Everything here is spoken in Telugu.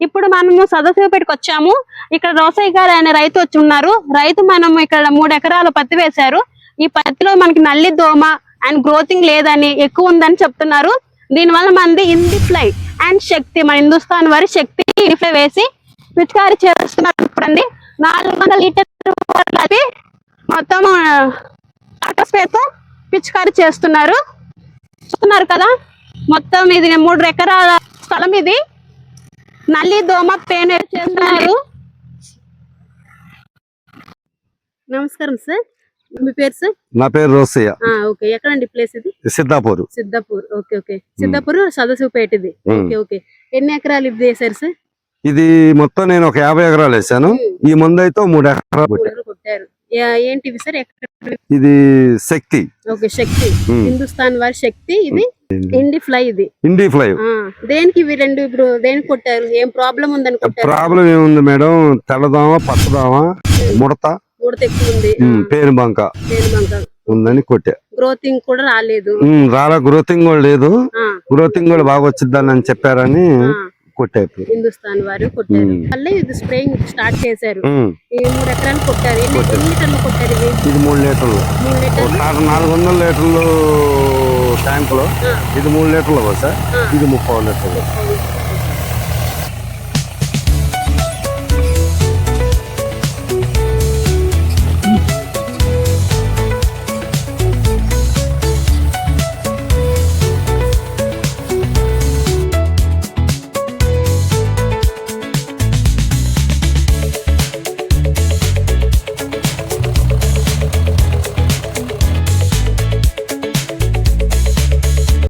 ఇప్పుడు మనము సదస్సుపేటకి వచ్చాము. ఇక్కడ రోసయ్య గారు అనే రైతు వచ్చి ఉన్నారు. రైతు మనం ఇక్కడ 3 ఎకరాలు పత్తి వేశారు. ఈ పత్తిలో మనకి నల్లి దోమ అండ్ గ్రోతింగ్ లేదని ఎక్కువ ఉందని చెప్తున్నారు. దీనివల్ల మనది ఇండిఫ్లై అండ్ శక్తి, మన హిందుస్థాన్ వారి శక్తి ఇండిఫ్లై వేసి పిచికారీ చేస్తున్నారు. చూడండి 400 లీటర్లు మొత్తం స్ప్రేతో పిచికారీ చేస్తున్నారు. చూస్తున్నారు కదా, మొత్తం ఇది 3 ఎకరాల స్థలం. ఇది నల్లి దోమ పేను చేస్తున్నారు. నమస్కారం సార్, మీ పేరు సార్? నా పేరు రోసయ్య. ఓకే, ఎక్కడండి ప్లేస్ ఇది? సిద్ధాపూర్. సిద్ధాపూర్. ఓకే ఓకే, సిద్ధాపూర్ సదస్సుపేట ఇది. ఓకే ఓకే, ఎన్ని ఎకరాలు ఇది వేసారు సార్? ఇది మొత్తం నేను ఒక 50 ఎకరాలు వేసాను. ఈ ముందు అయితే 3 ఎకరాలు కొట్టారు. ఏంటివి సార్? ఇది శక్తి. ఓకే, శక్తి హిందుస్థాన్ వారి శక్తి. ఇది ఇండిఫ్లై. ఇది ఇండిఫ్లై. దేనికి ఇవి రెండు ఇప్పుడు దేనికి కొట్టారు? ఏం ప్రాబ్లం ఉందని కొట్టారు? ప్రాబ్లం ఏముంది మేడం, తెల్లదోమ, పచ్చదోమ, ముడత ఎక్కువ ఉంది, పేను బంక ఉందని కొట్టా. గ్రోతింగ్ కూడా రాలేదు. గ్రోతింగ్ కూడా లేదు. గ్రోతింగ్ కూడా బాగా వచ్చిద్దని అని చెప్పారని కొట్టారు. హిందుస్థాన్ వారు కొట్టారు. మళ్ళీ ఇది స్ప్రేయింగ్ స్టార్ట్ చేశారు. ఈ 3 ఎకరాలు కొట్టారు. ఎన్ని లీటర్లు కొట్టారు? ఇది 3 లీటర్లు. 400 లీటర్లు ట్యాంక్ లో ఇది 3 లీటర్లు సార్. ఇది 30 లీటర్లు.